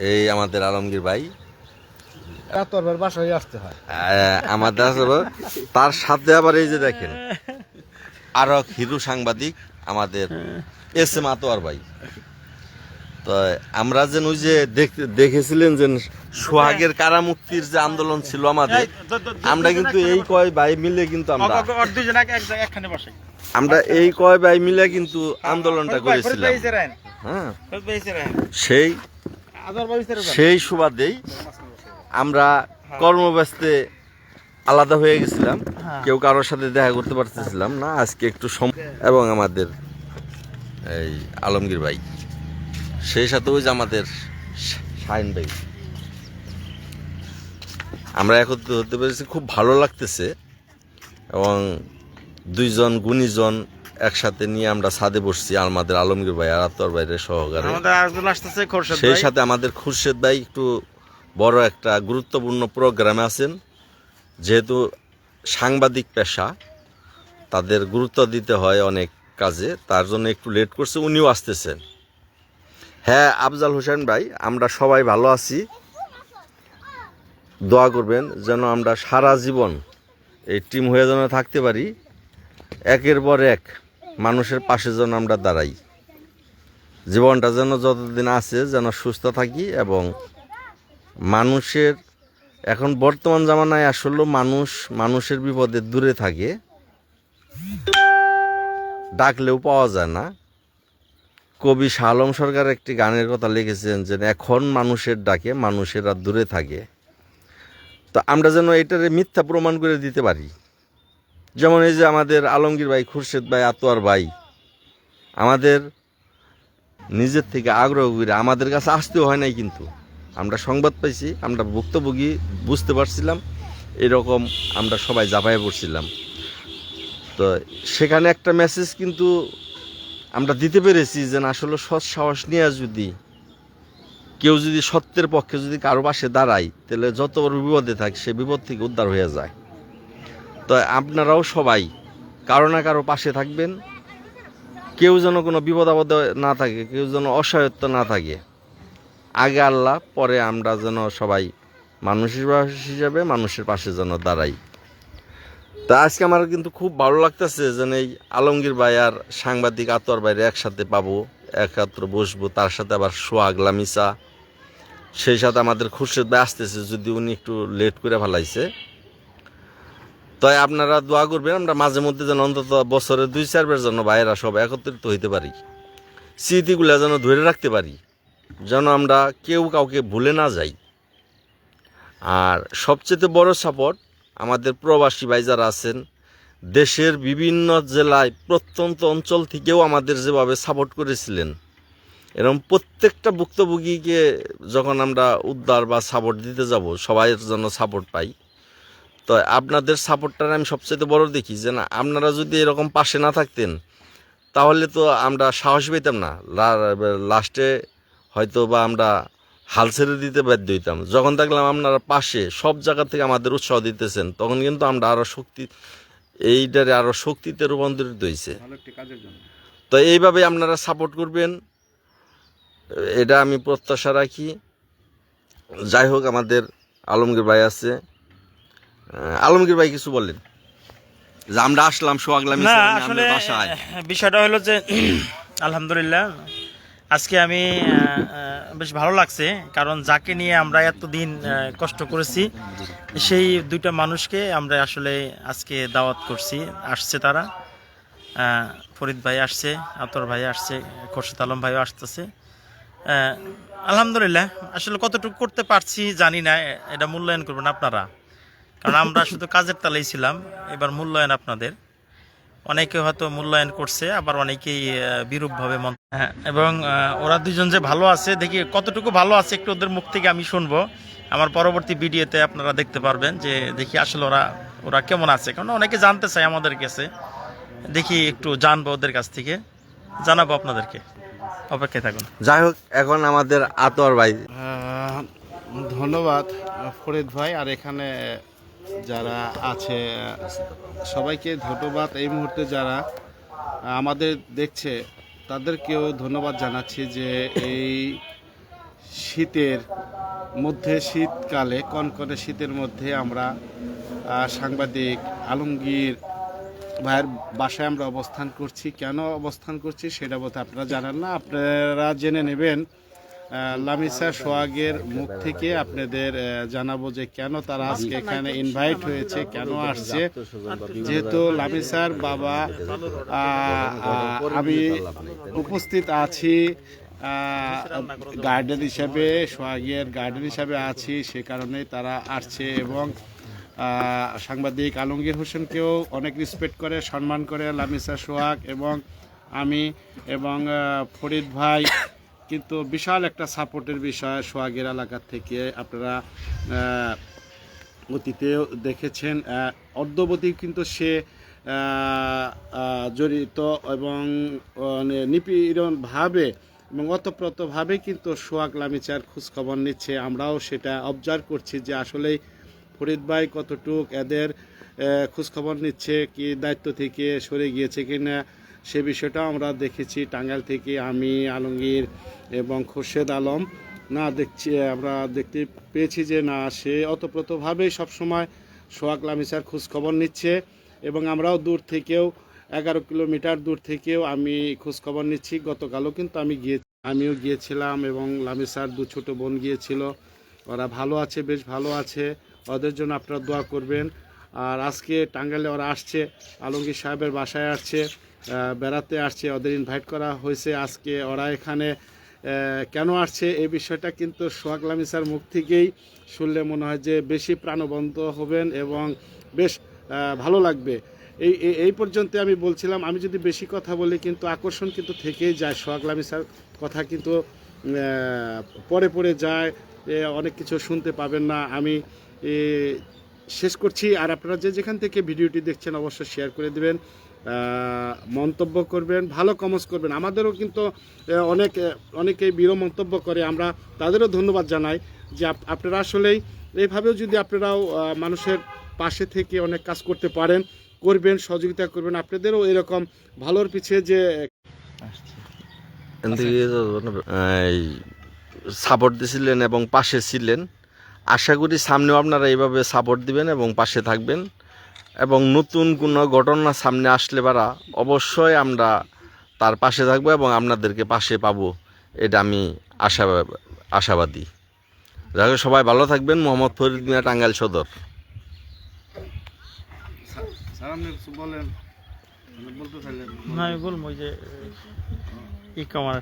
এই আমাদের আলমগীর ভাই বাসায় আসতে হয় আমাদের তার সাথে আবার এই যে দেখেন আরো হিরো সাংবাদিক আমাদের এস এম আতোয়ার ভাই। তো আমরা যেন ওই যে দেখেছিলেন যে সোহাগের কারামুক্তির যে আন্দোলন ছিল আমাদের, আমরা কিন্তু এই কয় ভাই মিলে কিন্তু আমরা এই কয় ভাই মিলে কিন্তু আন্দোলনটা করেছিলাম। হ্যাঁ, সেই সুবাদেই আমরা কর্মব্যস্তে আলাদা হয়ে গেছিলাম, কেউ কারোর সাথে দেখা করতে পারতেছিলাম না। আজকে একটু এবং আমাদের এই আলমগীর ভাই, সেই সাথে ওই যে আমাদের শাহিন ভাই, আমরা একত্রিত হতে পেরেছি, খুব ভালো লাগতেছে। এবং দুইজন গুণীজন একসাথে নিয়ে আমরা ছাদে বসছি, আমাদের আলমগীর ভাই আর আতর ভাইয়ের সহকারে। সেই সাথে আমাদের খুরশেদ ভাই একটু বড় একটা গুরুত্বপূর্ণ প্রোগ্রামে আছেন, যেহেতু সাংবাদিক পেশা, তাদের গুরুত্ব দিতে হয় অনেক কাজে, তার জন্য একটু লেট করছে, উনিও আসতেছেন। হ্যাঁ, আফজাল হোসেন ভাই, আমরা সবাই ভালো আছি, দোয়া করবেন যেন আমরা সারা জীবন এই টিম হয়ে যেন থাকতে পারি, একের পর এক মানুষের পাশে যেন আমরা দাঁড়াই, জীবনটা যেন যতদিন আছে যেন সুস্থ থাকি। এবং মানুষের এখন বর্তমান জামানায় আসলে মানুষের বিপদে দূরে থাকে, ডাকলেও পাওয়া যায় না। কবি শাহ আলম সরকার একটি গানের কথা লিখেছেন যে এখন মানুষের ডাকে মানুষেরা দূরে থাকে। তো আমরা যেন এটারে মিথ্যা প্রমাণ করে দিতে পারি। যেমন এই যে আমাদের আলমগীর ভাই, খুরশেদ ভাই, আতোয়ার ভাই আমাদের নিজের থেকে আগ্রহ করে আমাদের কাছে আসতেও হয় নাই, কিন্তু আমরা সংবাদ পাইছি, আমরা ভুক্তভোগী বুঝতে পারছিলাম, এরকম আমরা সবাই ঝাঁপায়ে পড়ছিলাম। তো সেখানে একটা মেসেজ কিন্তু আমরা দিতে পেরেছি যে আসলে সৎ সাহস নিয়ে যদি কেউ যদি সত্যের পক্ষে যদি কারো পাশে দাঁড়ায়, তাহলে যত বড় বিপদে থাকে সে বিপদ থেকে উদ্ধার হয়ে যায়। তো আপনারাও সবাই কারো না কারো পাশে থাকবেন, কেউ যেন কোনো বিপদ আপদে না থাকে, কেউ যেন অসহায়ত্ব না থাকে। আগে আল্লাহ, পরে আমরা যেন সবাই মানুষের হিসাবে মানুষের পাশে যেন দাঁড়াই। তা আজকে আমার কিন্তু খুব ভালো লাগতেছে যেন এই আলমগীর ভাই আর সাংবাদিক আতর ভাইরে একসাথে পাবো, একাত্র বসবো, তার সাথে আবার সোহাগ লামিসা, সেই সাথে আমাদের খুরশেদ ভাই আসতেছে, যদি উনি একটু লেট করে ফেলাইছে। তাই আপনারা দোয়া করবেন আমরা মাঝে মধ্যে যেন অন্তত বছরে 2-4 বার যেন ভাইয়েরা সব একত্রিত হইতে পারি, স্মৃতিগুলো যেন ধরে রাখতে পারি, যেন আমরা কেউ কাউকে ভুলে না যাই। আর সবচেয়ে বড় সাপোর্ট আমাদের প্রবাসী ভাই যারা আছেন, দেশের বিভিন্ন জেলায় প্রত্যন্ত অঞ্চল থেকেও আমাদের যেভাবে সাপোর্ট করেছিলেন, এরকম প্রত্যেকটা ভুক্তভোগীকে যখন আমরা উদ্ধার বা সাপোর্ট দিতে যাব, সবাইয়ের জন্য সাপোর্ট পাই। তো আপনাদের সাপোর্টটা আমি সবচেয়ে বড় দেখি, যে না আপনারা যদি এরকম পাশে না থাকতেন তাহলে তো আমরা সাহস পেতাম না, লাস্টে হয়তো বা আমরা হাল ছেড়ে দিতে বাধ্য হইতাম। যখন দেখলাম আপনারা পাশে সব জায়গা থেকে আমাদের উৎসাহ দিতেছেন, তখন কিন্তু আমরা আরও এইটারে আরও শক্তিতে রূপান্তরিত হয়েছে। তো এইভাবে আপনারা সাপোর্ট করবেন, এটা আমি প্রত্যাশা রাখি। যাই হোক, আমাদের আলমগীর ভাই আছে, আলমগীর ভাই কিছু বললেন যে আমরা আসলাম সোহাগলাম বাসায়। বিষয়টা হলো যে আলহামদুলিল্লাহ আজকে আমি বেশ ভালো লাগছে, কারণ যাকে নিয়ে আমরা এতদিন কষ্ট করেছি সেই দুইটা মানুষকে আমরা আসলে আজকে দাওয়াত করছি, আসছে তারা। ফরিদ ভাই আসছে, আতর ভাই আসছে, খোরশেদ আলম ভাইও আসতেছে। আলহামদুলিল্লাহ, আসলে কতটুকু করতে পারছি জানি না, এটা মূল্যায়ন করবেন আপনারা, কারণ আমরা শুধু কাজের তালেই ছিলাম। এবার মূল্যায়ন আপনাদের, অনেকে হয়তো মূল্যায়ন করছে, আবার অনেকেই বিরূপভাবে এবং ওরা দুজন যে ভালো আছে, দেখি কতটুকু ভালো আছে একটু ওদের মুখ থেকে আমি শুনবো। আমার পরবর্তী ভিডিওতে আপনারা দেখতে পারবেন যে দেখি আসলে ওরা কেমন আছে, কারণ অনেকে জানতে চায় আমাদের কাছে, দেখি একটু জানবো ওদের কাছ থেকে, জানাবো আপনাদেরকে, অপেক্ষায় থাকুন। যাই হোক, এখন আমাদের আতর ভাই। ধন্যবাদ ফরিদ ভাই, আর এখানে যারা আছে সবাইকে ধন্যবাদ। এই মুহূর্তে যারা আমাদের দেখছে তাদেরকেও ধন্যবাদ জানাচ্ছি, যে এই শীতের মধ্যে, শীতকালে কনকনে শীতের মধ্যে আমরা সাংবাদিক আলমগীর ভাইয়ের বাসায় আমরা অবস্থান করছি। কেন অবস্থান করছি সেটা বলতে আপনারা জানেন না, আপনারা জেনে নেবেন লামিসা সোহাগের মুখ থেকে। আপনাদের জানাবো যে কেন তারা আজকে এখানে ইনভাইট হয়েছে, কেন আসছে। যেহেতু লামিসার বাবা আমি উপস্থিত আছি গার্ডেন হিসাবে, সোহাগের গার্ডেন হিসাবে আছি, সে কারণে তারা আসছে। এবং সাংবাদিক আলমগীর হোসেনকেও অনেক রেসপেক্ট করে, সম্মান করে লামিসা সোহাগ এবং আমি এবং ফরিদ ভাই কিন্তু বিশাল একটা সাপোর্টের বিষয় সোহাগের এলাকার থেকে। আপনারা অতীতেও দেখেছেন, অদ্যবধি কিন্তু সে জড়িত এবং নিপীড়নভাবে এবং অতপ্রতভাবে কিন্তু সোহাগ লামিচার খোঁজখবর নিচ্ছে। আমরাও সেটা অবজার্ভ করছি যে আসলেই ফরিদ ভাই কতটুক এদের খোঁজখবর নিচ্ছে, কি দায়িত্ব থেকে সরে গিয়েছে কিনা সে বিষয়টাও আমরা দেখেছি। টাঙ্গাইল থেকে আমি, আলমগীর এবং খোরশেদ আলম আমরা দেখতে পেয়েছি যে না, সে অতপ্রতভাবেই সবসময় সোহাগ লামিচার খোঁজখবর নিচ্ছে। এবং আমরাও দূর থেকেও 11 কিলোমিটার দূর থেকেও আমি খোঁজখবর নিচ্ছি। গতকালও কিন্তু আমিও গিয়েছিলাম এবং লামিসার 2 ছোট বোন গিয়েছিল। ওরা ভালো আছে, বেশ ভালো আছে, ওদের জন্য আপনারা দোয়া করবেন। আর আজকে টাঙ্গাইলে ওরা আসছে, আলমগীর সাহেবের বাসায় আসছে, বেড়াতে আসছে, ওদের ইনভাইট করা হয়েছে। আজকে ওরা এখানে কেন আসছে এই বিষয়টা কিন্তু সোহাগ লামিসার মুখ থেকেই শুনলে মনে হয় যে বেশি প্রাণবন্ত হবেন এবং বেশ ভালো লাগবে। এই পর্যন্ত আমি বলছিলাম, আমি যদি বেশি কথা বলি কিন্তু আকর্ষণ কিন্তু থেকেই যায়। সোহাগ লামিসার কথা কিন্তু পরে পরে যায়, অনেক কিছু শুনতে পাবেন না। আমি শেষ করছি। আর আপনারা যেখান থেকে ভিডিওটি দেখছেন অবশ্যই শেয়ার করে দিবেন, মন্তব্য করবেন, ভালো কমেন্টস করবেন। আমাদেরও কিন্তু অনেকেই বিরল মন্তব্য করে, আমরা তাদেরও ধন্যবাদ জানাই যে আপনারা আসলেই এইভাবেও যদি আপনারাও মানুষের পাশে থেকে অনেক কাজ করতে পারেন, করবেন, সহযোগিতা করবেন। আপনাদেরও এরকম ভালোর পিছিয়ে যে সাপোর্ট দিয়েছিলেন এবং পাশে ছিলেন, আশা করি সামনেও আপনারা এইভাবে সাপোর্ট দিবেন এবং পাশে থাকবেন। এবং নতুন কোনো ঘটনা সামনে আসলে পারা অবশ্যই আমরা তার পাশে থাকবো এবং আপনাদেরকে পাশে পাবো, এটা আমি আশাবাদী। যাই হোক, সবাই ভালো থাকবেন। মোহাম্মদ ফরিদ মিয়া, টাঙ্গাইল সদর। বলেন, বলতে চাইলেন? না, আমি বলবো যে ই কামার